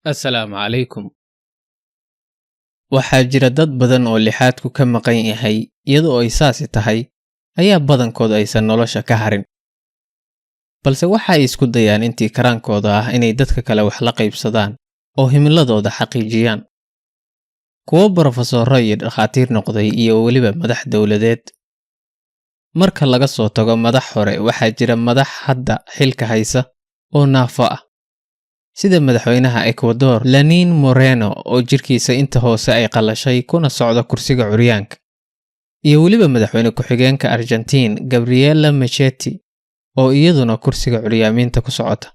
Assalaamu calaykum. Waxaa jira dad badan oo lixaadku ka maqan yahay iyadoo ay saasi tahay ayaa badankood aysan nolosha ka harin. Balse waxa ay isku dayaan intii karaankooda ah inay dadka kale wax la qaybsadaan oo himiladooda xaqiijiyaan. Kuwo barofesoro iyo dhakhaatiir noqday iyo weliba madax dowladeed. Marka laga soo tago madax hore waxaa jira madax hadda xilka haysa oo naafo ah. Sida madaxweynaha Ecuador Lenin Moreno oo jirkiisa inta hoose ay qalashay kuna socda kursiga curyaanka, iyo weliba madaxweyne ku-xigeenka Argentine Gabriela Michetti oo iyaduna kursiga curyaamiinta ku socota.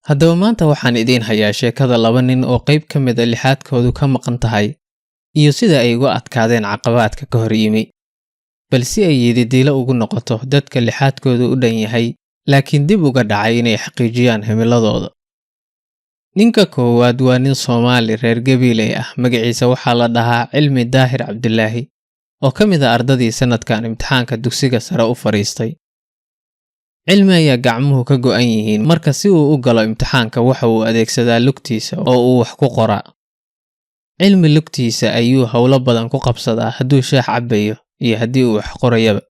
Haddaba maanta waxaan idiin hayaa sheekada laba nin oo qayb ka mid a lixaadkoodu ka maqan tahay iyo sida ay uga adkaadeen caqabaadka ka hor yimi. Bal si ay yididiilo ugu noqoto dadka lixaadkoodu u dhan yahay laakiin dib uga dhacay inay xaqiijiyaan himiladooda. Ninka koowaad waa nin Soomaali reer Gabiley ah, magaciisa waxaa la dhahaa Cilmi Daahir Cabdilaahi oo ka mid ah ardadii sanadkan imtixaanka dugsiga sare u fariistay. Cilmi ayaa gacmuhu ka go'an yihiin marka si uu u galo imtixaanka waxa uu adeegsadaa lugtiisa oo uu wax ku qoraa. Cilmi lugtiisa ayuu howlo badan ku qabsadaa hadduu shaah cabayo iyo haddii uu wax qorayaba.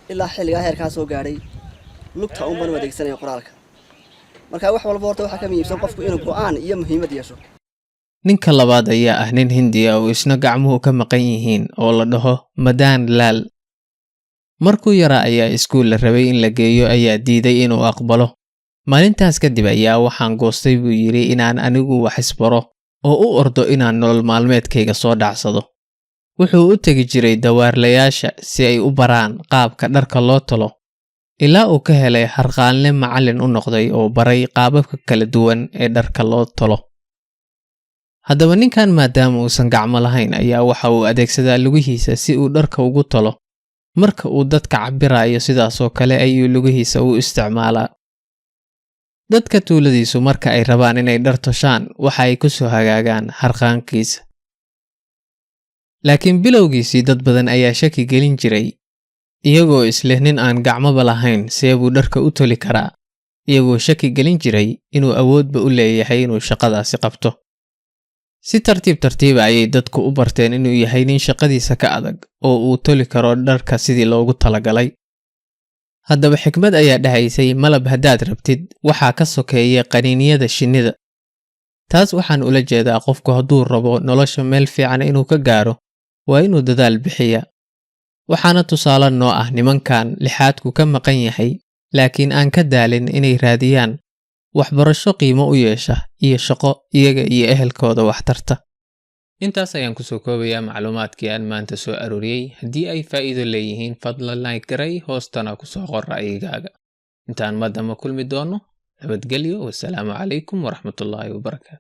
ilaa xilliga heerka soo gaaray lugta uun baan u adeegsanay qoraalka. Marka wax walba horta waxa ka muhiimsan qofku inuu go'aan iyo muhiimad yeesho. Ninka labaad ayaa ah nin Hindi ah oo isna gacmuhu ka maqan yihiin oo la dhaho Madan Lal. Markuu yaraa ayaa iskuul la rabay in la geeyo ayaa diiday inuu aqbalo. Maalintaas kadib ayaa waxaan goostay buu yiri inaan anigu wax isbaro oo u ordo inaan nolol maalmeedkayga soo dhacsado. Wuxuu u tagi jiray dawaarlayaasha si ay u baraan qaabka dharka loo tolo, ilaa uu ka helay harqaanle macallin u noqday oo baray qaababka kala duwan ee dharka loo tolo. Haddaba ninkan maadaama uusan gacmo lahayn ayaa waxa uu adeegsadaa lugihiisa si uu dharka ugu tolo. Marka uu dadka cabirayo sidaas oo kale ayuu lugihiisa u isticmaalaa. Dadka tuuladiisu marka ay rabaan inay dhar toshaan waxa ay ku soo hagaagaan harqaankiisa. Laakiin bilowgiisii dad badan ayaa shaki gelin jiray, iyagoo isleh nin aan gacmoba lahayn see buu dharka u toli karaa, iyagoo shaki gelin jiray inuu awoodba u leeyahay inuu shaqadaasi qabto. Si tartiib ayay dadku u barteen inuu yahay nin shaqadiisa ka adag oo uu toli karo dharka sidii loogu talagalay. Haddaba xikmad ayaa dhahaysay malab haddaad rabtid waxaa ka sokeeya qaniiniyada shinnida. Taas waxaan ula jeedaa qofku hadduu rabo nolosha meel fiican inuu ka gaaro waa inuu dadaal bixiya. Waxaana tusaale noo ah nimankan lixaadku ka maqan yahay laakiin aan ka daalin inay raadiyaan waxbarasho qiimo u yeesha iyo shaqo iyaga iyo ehelkooda waxtarta. Intaas ayaan ku soo koobayaa macluumaadkii aan maanta soo aruuriyay. Haddii ay faa'iido leeyihiin fadlan like garay hoostana ku soo qor ra'yigaaga. Intaan madama kulmi doono nabadgelyo wassalaamu calaykum waraxmatullaahi wabarakaatu.